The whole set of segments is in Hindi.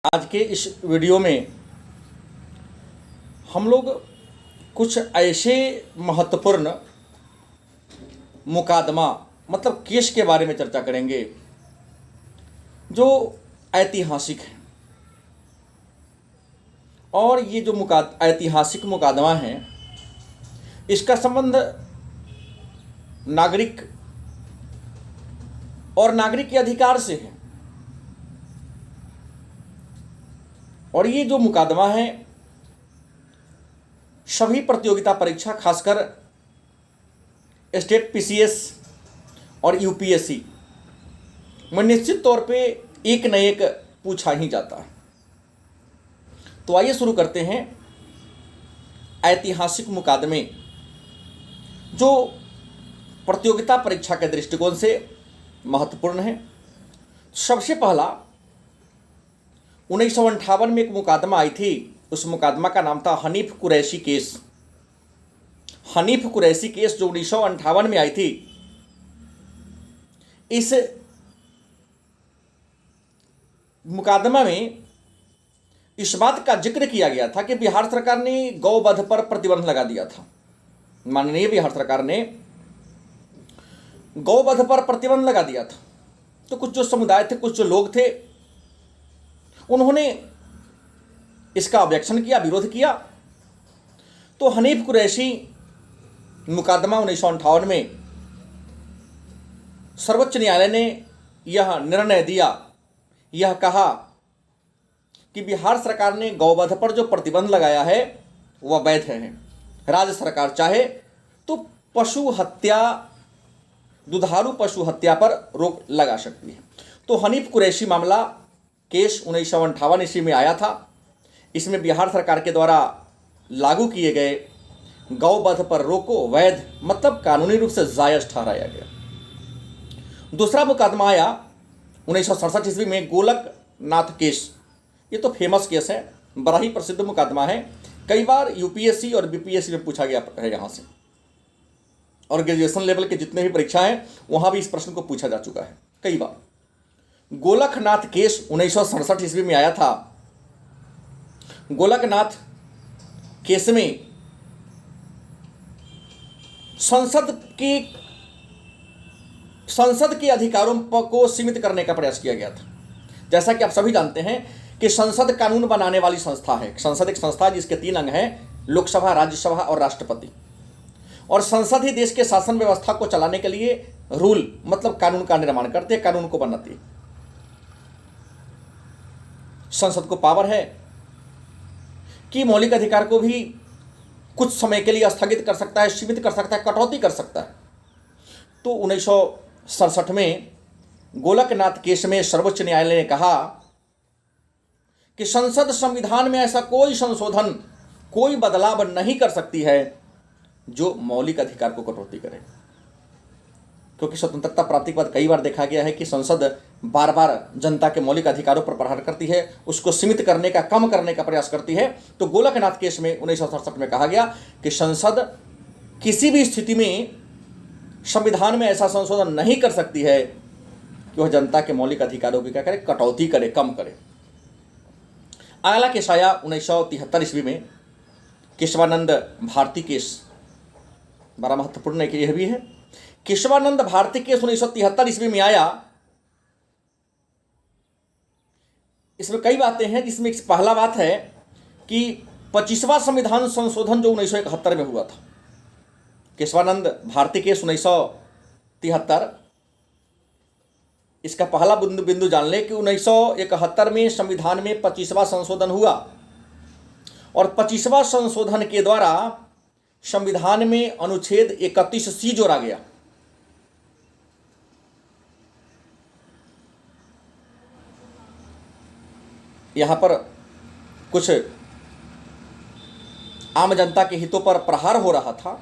आज के इस वीडियो में हम लोग कुछ ऐसे महत्वपूर्ण मुकादमा मतलब केस के बारे में चर्चा करेंगे जो ऐतिहासिक है। और ये जो ऐतिहासिक मुकादमा है इसका संबंध नागरिक और नागरिक के अधिकार से है। और ये जो मुकादमा है सभी प्रतियोगिता परीक्षा खासकर स्टेट पीसीएस और यूपीएससी में निश्चित तौर पे एक न एक पूछा ही जाता है। तो आइए शुरू करते हैं ऐतिहासिक मुकादमे जो प्रतियोगिता परीक्षा के दृष्टिकोण से महत्वपूर्ण है। सबसे पहला 1958 में एक मुकादमा आई थी। उस मुकादमा का नाम था हनीफ कुरैशी केस। हनीफ कुरैशी केस जो 1958 में आई थी, इस मुकादमा में इस बात का जिक्र किया गया था कि बिहार सरकार ने गौवध पर प्रतिबंध लगा दिया था। माननीय बिहार सरकार ने गौवध पर प्रतिबंध लगा दिया था। तो कुछ जो समुदाय थे, कुछ जो लोग थे, उन्होंने इसका ऑब्जेक्शन किया, विरोध किया। तो हनीफ कुरैशी मुकदमा 1958 में सर्वोच्च न्यायालय ने यह निर्णय दिया, यह कहा कि बिहार सरकार ने गौवध पर जो प्रतिबंध लगाया है वह वैध है। राज्य सरकार चाहे तो पशु हत्या, दुधारू पशु हत्या पर रोक लगा सकती है। तो हनीफ कुरैशी मामला केस 1958 ईस्वी में आया था। इसमें बिहार सरकार के द्वारा लागू किए गए गौवध पर रोक को वैध मतलब कानूनी रूप से जायज ठहराया गया। दूसरा मुकदमा आया 1967 ईस्वी में गोलकनाथ केस। ये तो फेमस केस है, बड़ा ही प्रसिद्ध मुकदमा है। कई बार यूपीएससी और बीपीएससी में पूछा गया है यहाँ से, और ग्रेजुएशन लेवल के जितने भी परीक्षा हैं वहाँ भी इस प्रश्न को पूछा जा चुका है कई बार। गोलकनाथ केस 1967 ईस्वी में आया था। गोलकनाथ केस में संसद के अधिकारों को सीमित करने का प्रयास किया गया था। जैसा कि आप सभी जानते हैं कि संसद कानून बनाने वाली संस्था है। संसद एक संस्था है जिसके 3 अंग हैं, लोकसभा, राज्यसभा और राष्ट्रपति। और संसद ही देश के शासन व्यवस्था को चलाने के लिए रूल मतलब कानून का निर्माण करते हैं, कानून को बनाती है। संसद को पावर है कि मौलिक अधिकार को भी कुछ समय के लिए स्थगित कर सकता है, सीमित कर सकता है, कटौती कर सकता है। तो 1967 में गोलकनाथ केस में सर्वोच्च न्यायालय ने कहा कि संसद संविधान में ऐसा कोई संशोधन, कोई बदलाव नहीं कर सकती है जो मौलिक अधिकार को कटौती करे। क्योंकि स्वतंत्रता प्राप्ति के बाद कई बार देखा गया है कि संसद बार बार जनता के मौलिक अधिकारों पर प्रहार करती है, उसको सीमित करने का, कम करने का प्रयास करती है। तो गोलकनाथ केस में 1967 में कहा गया कि संसद किसी भी स्थिति में संविधान में ऐसा संशोधन नहीं कर सकती है कि वह जनता के मौलिक अधिकारों की क्या करे, कटौती करे, कम करे। अगला केस आया 1973 ईस्वी में, केशवानंद भारती केस। बड़ा महत्वपूर्ण है कि यह भी है। केशवानंद भारती केस 1973 ईस्वी में आया। इसमें कई बातें हैं, जिसमें एक पहला बात है कि 25वां संविधान संशोधन जो 1971 में हुआ था। केशवानंद भारती केस 1973, इसका पहला बिंदु जान लें कि 1971 में संविधान में 25वां संशोधन हुआ। और 25वां संशोधन के द्वारा संविधान में अनुच्छेद 31C जोड़ा गया। यहाँ पर कुछ आम जनता के हितों पर प्रहार हो रहा था।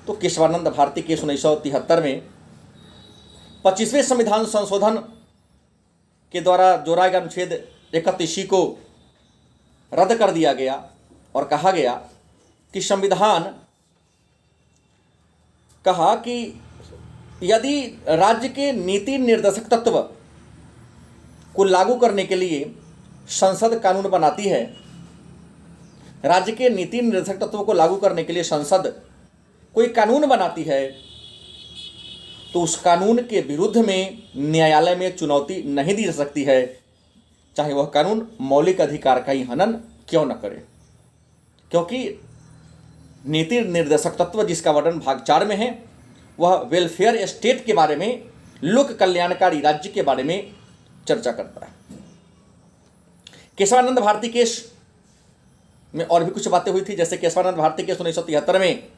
तो केशवानंद भारती केस 1973 में 25वें संविधान संशोधन के द्वारा जोड़ा गया अनुच्छेद 31C को रद्द कर दिया गया और कहा गया कि संविधान कहा कि यदि राज्य के नीति निर्देशक तत्व को लागू करने के लिए संसद कानून बनाती है, राज्य के नीति निर्देशक तत्वों को लागू करने के लिए संसद कोई कानून बनाती है, तो उस कानून के विरुद्ध में न्यायालय में चुनौती नहीं दी जा सकती है, चाहे वह कानून मौलिक अधिकार का ही हनन क्यों न करे। क्योंकि नीति निर्देशक तत्व जिसका वर्णन भाग 4 में है, वह वेलफेयर स्टेट के बारे में, लोक कल्याणकारी राज्य के बारे में चर्चा करता है। केशवानंद भारती केस में और भी कुछ बातें हुई थी, जैसे केशवानंद भारती केस 1973 में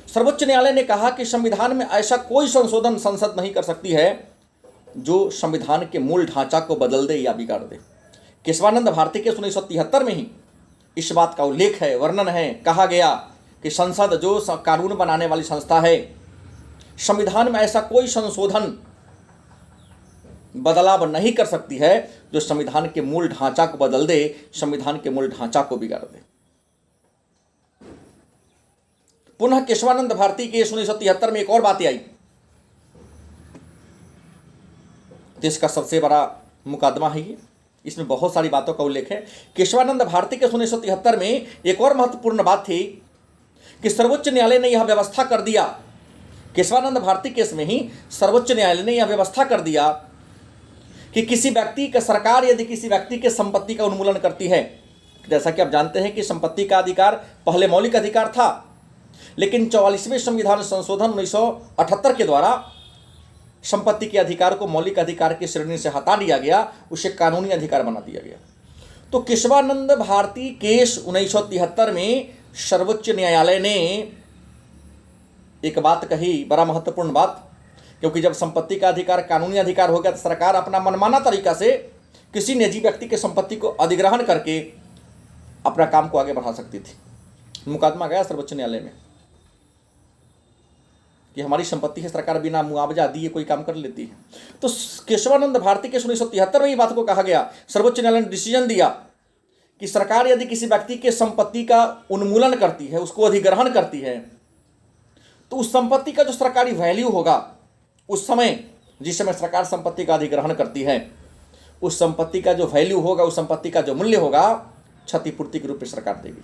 सर्वोच्च न्यायालय ने कहा कि संविधान में ऐसा कोई संशोधन संसद नहीं कर सकती है जो संविधान के मूल ढांचा को बदल दे या बिगाड़ दे। केशवानंद भारती केस 1973 में ही इस बात का उल्लेख है, वर्णन है, कहा गया कि संसद जो कानून बनाने वाली संस्था है, संविधान में ऐसा कोई संशोधन बदलाव नहीं कर सकती है जो संविधान के मूल ढांचा को बदल दे, संविधान के मूल ढांचा को बिगाड़ दे। पुनः केशवानंद भारती के 1973 में एक और बात आई, देश का सबसे बड़ा मुकदमा है ये, इसमें बहुत सारी बातों का उल्लेख है। केशवानंद भारती के 1973 में एक और महत्वपूर्ण बात थी कि सर्वोच्च न्यायालय ने यह व्यवस्था कर दिया, केशवानंद भारती केस में ही सर्वोच्च न्यायालय ने यह व्यवस्था कर दिया कि किसी व्यक्ति का, सरकार यदि किसी व्यक्ति के संपत्ति का उन्मूलन करती है, जैसा कि आप जानते हैं कि संपत्ति का अधिकार पहले मौलिक अधिकार था, लेकिन 44वें संविधान संशोधन 1978 के द्वारा संपत्ति के अधिकार को मौलिक अधिकार की श्रेणी से हटा दिया गया, उसे कानूनी अधिकार बना दिया गया। तो केशवानंद भारती केस 1973 में सर्वोच्च न्यायालय ने एक बात कही, बड़ा महत्वपूर्ण बात, क्योंकि जब संपत्ति का अधिकार कानूनी अधिकार हो गया तो सरकार अपना मनमाना तरीका से किसी निजी व्यक्ति के संपत्ति को अधिग्रहण करके अपना काम को आगे बढ़ा सकती थी। मुकदमा गया सर्वोच्च न्यायालय में कि हमारी संपत्ति है, सरकार बिना मुआवजा दिए कोई काम कर लेती है। तो केशवानंद भारती के 1973 में ये बात को कहा गया, सर्वोच्च न्यायालय ने डिसीजन दिया कि सरकार यदि किसी व्यक्ति के संपत्ति का उन्मूलन करती है, उसको अधिग्रहण करती है, तो उस संपत्ति का जो सरकारी वैल्यू होगा, उस समय जिस समय सरकार संपत्ति का अधिग्रहण करती है, उस संपत्ति का जो वैल्यू होगा, उस संपत्ति का जो मूल्य होगा, क्षतिपूर्ति के रूप में सरकार देगी।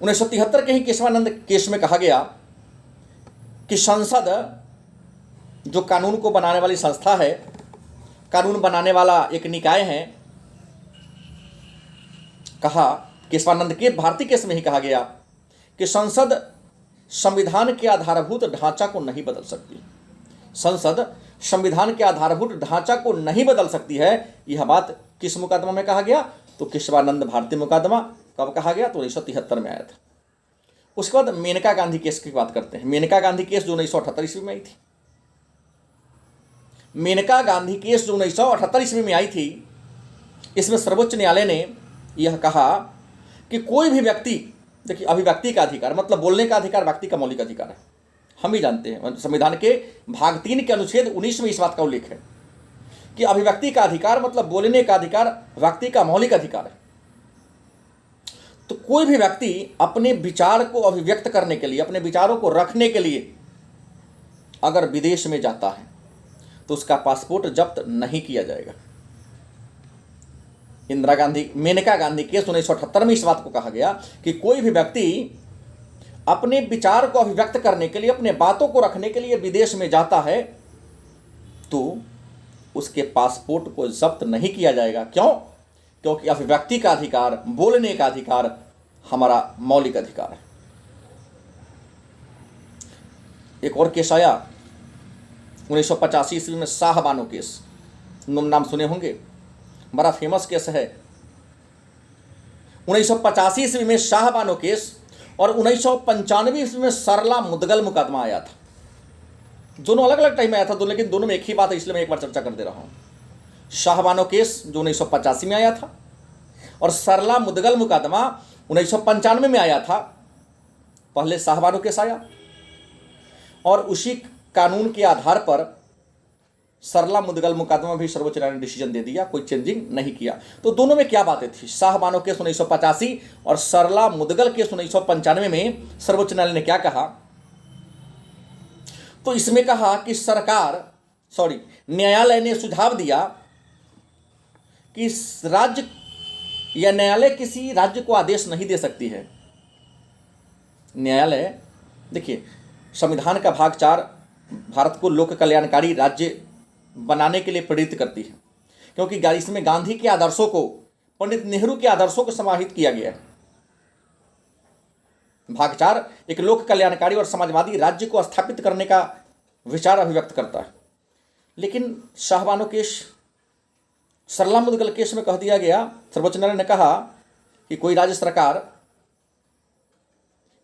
1973 के ही केशवानंद केस में कहा गया कि संसद जो कानून को बनाने वाली संस्था है, कानून बनाने वाला एक निकाय है, कहा केशवानंद के भारती केस में ही कहा गया कि संसद संविधान के आधारभूत ढांचा को नहीं बदल सकती। संसद संविधान के आधारभूत ढांचा को नहीं बदल सकती है। यह बात किस मुकदमा में कहा गया? तो केशवानंद भारती मुकदमा कब कहा गया? तो 1973 में आया था। उसके बाद मेनका गांधी केस की बात करते हैं। मेनका गांधी केस जो 1978 ईस्वी में आई थी। मेनका गांधी केस जो 1978 ईस्वी में आई थी, इसमें सर्वोच्च न्यायालय ने यह कहा कि कोई भी व्यक्ति, देखिए अभिव्यक्ति का अधिकार मतलब बोलने का अधिकार व्यक्ति का मौलिक अधिकार है, हम भी जानते हैं। संविधान के भाग 3 के अनुच्छेद 19 में इस बात का उल्लेख है कि अभिव्यक्ति का अधिकार मतलब बोलने का अधिकार व्यक्ति का मौलिक अधिकार है। तो कोई भी व्यक्ति अपने विचार को अभिव्यक्त करने के लिए, अपने विचारों को रखने के लिए अगर विदेश में जाता है तो उसका पासपोर्ट जब्त नहीं किया जाएगा। इंदिरा गांधी, मेनका गांधी केस 1978 में इस बात को कहा गया कि कोई भी व्यक्ति अपने विचार को अभिव्यक्त करने के लिए, अपने बातों को रखने के लिए विदेश में जाता है तो उसके पासपोर्ट को जब्त नहीं किया जाएगा। क्यों? क्योंकि अभिव्यक्ति का अधिकार, बोलने का अधिकार हमारा मौलिक अधिकार है। एक और केस आया 1985 ईस्वी में, शाहबानो केस, नाम सुने होंगे, बड़ा फेमस केस है। 1985 ईस्वी में शाहबानो केस और 1995 ईस्वी में सरला मुदगल मुकदमा आया था। दोनों अलग अलग टाइम में आया था, लेकिन दोनों में एक ही बात है, इसलिए मैं एक बार चर्चा कर दे रहा हूं। शाहबानो केस जो 1985 में आया था और सरला मुदगल मुकदमा 1995 में आया था। पहले शाहबानो केस आया और उसी कानून के आधार पर सरला मुदगल मुकदमा भी सर्वोच्च न्यायालय ने डिसीजन दे दिया, कोई चेंजिंग नहीं किया। तो दोनों में क्या बातें थी? शाहबानो केस 1985 और सरला मुदगल केस 1995 में सर्वोच्च न्यायालय ने क्या कहा? तो इसमें कहा कि सरकार न्यायालय ने सुझाव दिया कि राज्य या न्यायालय किसी राज्य को आदेश नहीं दे सकती है। न्यायालय, देखिए, संविधान का भाग 4 भारत को लोक कल्याणकारी राज्य बनाने के लिए प्रेरित करती है, क्योंकि इसमें गांधी के आदर्शों को, पंडित नेहरू के आदर्शों को समाहित किया गया है। भाग 4 एक लोक कल्याणकारी और समाजवादी राज्य को स्थापित करने का विचार अभिव्यक्त करता है। लेकिन शाहबानो केस, सरला मुदगल केस में कह दिया गया, सर्वोच्च न्यायालय ने कहा कि कोई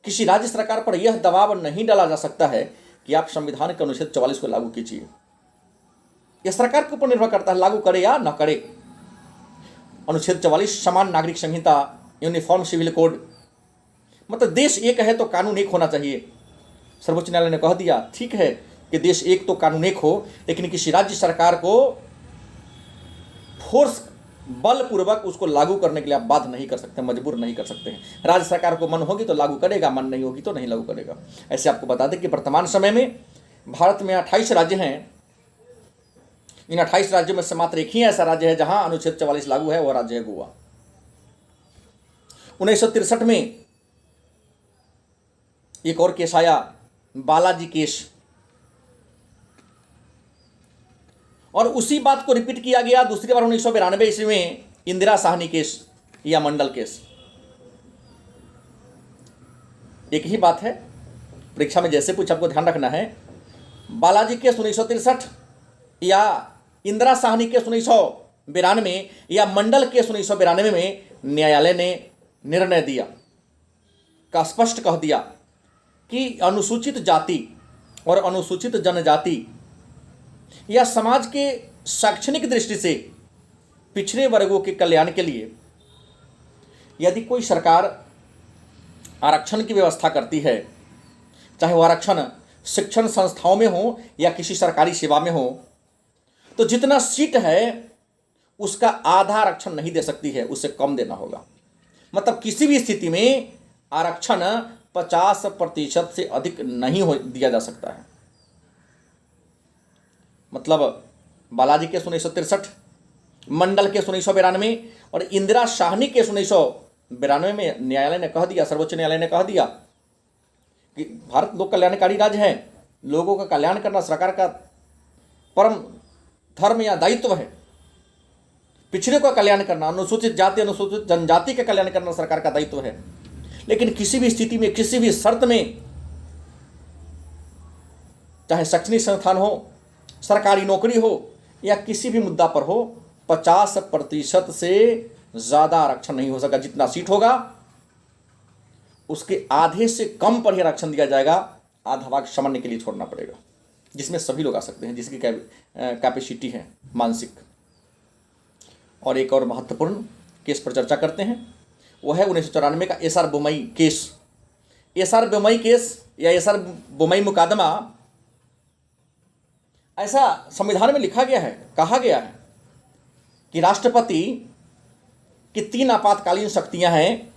किसी राज्य सरकार पर यह दबाव नहीं डाला जा सकता है कि आप संविधान के अनुच्छेद 44 को लागू कीजिए। यह सरकार के ऊपर निर्भर करता है, लागू करे या न करे। अनुच्छेद 44 समान नागरिक संहिता, यूनिफॉर्म सिविल कोड, मतलब देश एक है तो कानून एक होना चाहिए। सर्वोच्च न्यायालय ने कह दिया ठीक है कि देश एक तो कानून एक हो, लेकिन किसी राज्य सरकार को फोर्स, बलपूर्वक उसको लागू करने के लिए आप बाध्य नहीं कर सकते, मजबूर नहीं कर सकते हैं। राज्य सरकार को मन होगी तो लागू करेगा, मन नहीं होगी तो नहीं लागू करेगा। ऐसे आपको बता दें कि वर्तमान समय में भारत में 28 राज्य हैं। इन 28 राज्यों में से मात्र एक ही ऐसा राज्य है जहां अनुच्छेद 44 लागू है, वह राज्य है गोवा। 1963 में एक और केस आया, बालाजी केस, और उसी बात को रिपीट किया गया दूसरी बार 1992 ईस्वी में इंदिरा साहनी केस या मंडल केस। एक ही बात है, परीक्षा में जैसे पूछ आपको ध्यान रखना है। बालाजी केस 1963 या इंदिरा साहनी केस 1992 या मंडल केस 1992 में न्यायालय ने निर्णय दिया, का स्पष्ट कह दिया कि अनुसूचित जाति और अनुसूचित जनजाति या समाज के शैक्षणिक दृष्टि से पिछड़े वर्गों के कल्याण के लिए यदि कोई सरकार आरक्षण की व्यवस्था करती है, चाहे वह आरक्षण शिक्षण संस्थाओं में हो या किसी सरकारी सेवा में हो, तो जितना सीट है उसका आधा आरक्षण नहीं दे सकती है, उससे कम देना होगा। मतलब किसी भी स्थिति में आरक्षण 50% से अधिक नहीं दिया जा सकता है। मतलब बालाजी केस 1963, मंडल केस 1992 और इंदिरा साहनी केस 1992 में न्यायालय ने कह दिया, सर्वोच्च न्यायालय ने कह दिया कि भारत लोक कल्याणकारी राज्य है, लोगों का कल्याण करना सरकार का परम धर्म या दायित्व है। पिछड़े का कल्याण करना, अनुसूचित जाति अनुसूचित जनजाति का कल्याण करना सरकार का दायित्व है। लेकिन किसी भी स्थिति में, किसी भी शर्त में, चाहे शैक्षणिक संस्थान हो, सरकारी नौकरी हो या किसी भी मुद्दा पर हो, 50% से ज़्यादा आरक्षण नहीं हो सका। जितना सीट होगा उसके आधे से कम पर ही आरक्षण दिया जाएगा, आधा भाग सामान्य के लिए छोड़ना पड़ेगा, जिसमें सभी लोग आ सकते हैं, जिसकी कैपेसिटी है मानसिक। और एक और महत्वपूर्ण केस पर चर्चा करते हैं, वह है 1994 का SR Bommai case. SR Bommai case या एसआर बोमई मुकदमा, ऐसा संविधान में लिखा गया है, कहा गया है कि राष्ट्रपति की 3 आपातकालीन शक्तियां हैं।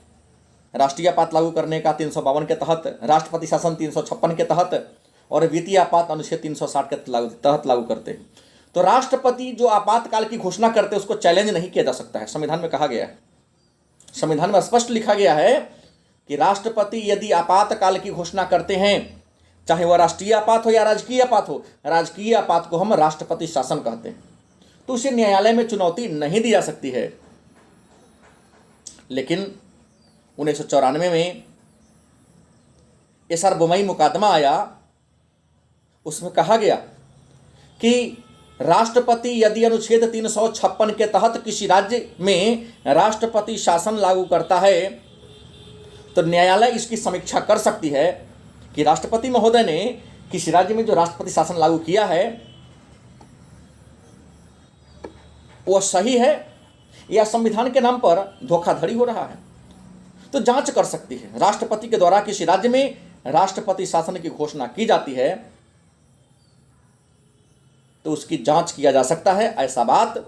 राष्ट्रीय आपात लागू करने का 352 के तहत, राष्ट्रपति शासन 356 के तहत और वित्तीय आपात अनुच्छेद 360 के तहत लागू करते हैं। तो राष्ट्रपति जो आपातकाल की घोषणा करते हैं उसको चैलेंज नहीं किया जा सकता है, संविधान में कहा गया है। संविधान में स्पष्ट लिखा गया है कि राष्ट्रपति यदि आपातकाल की घोषणा करते हैं, चाहे वह राष्ट्रीय आपात हो या राजकीय आपात हो, राजकीय आपात को हम राष्ट्रपति शासन कहते हैं, तो उसे न्यायालय में चुनौती नहीं दी जा सकती है। लेकिन 1994 में एसआर बोमई मुकदमा आया, उसमें कहा गया कि राष्ट्रपति यदि अनुच्छेद 356 के तहत किसी राज्य में राष्ट्रपति शासन लागू करता है तो न्यायालय इसकी समीक्षा कर सकती है कि राष्ट्रपति महोदय ने किसी राज्य में जो राष्ट्रपति शासन लागू किया है वह सही है या संविधान के नाम पर धोखाधड़ी हो रहा है, तो जांच कर सकती है। राष्ट्रपति के द्वारा किसी राज्य में राष्ट्रपति शासन की घोषणा की जाती है तो उसकी जांच किया जा सकता है। ऐसा बात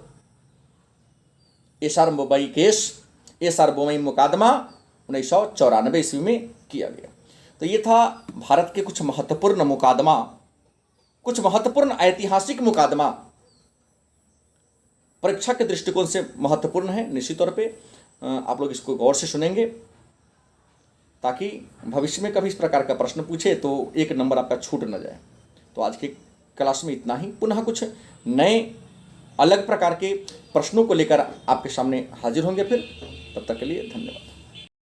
SR Bommai case, SR Bommai मुकदमा 1994 ईस्वी में किया गया। तो ये था भारत के कुछ महत्वपूर्ण मुकदमा कुछ महत्वपूर्ण ऐतिहासिक मुकादमा परीक्षा के दृष्टिकोण से महत्वपूर्ण है। निश्चित तौर पे आप लोग इसको गौर से सुनेंगे, ताकि भविष्य में कभी इस प्रकार का प्रश्न पूछे तो एक नंबर आपका छूट न जाए। तो आज की क्लास में इतना ही। पुनः कुछ नए अलग प्रकार के प्रश्नों को लेकर आपके सामने हाजिर होंगे फिर। तब तक के लिए धन्यवाद।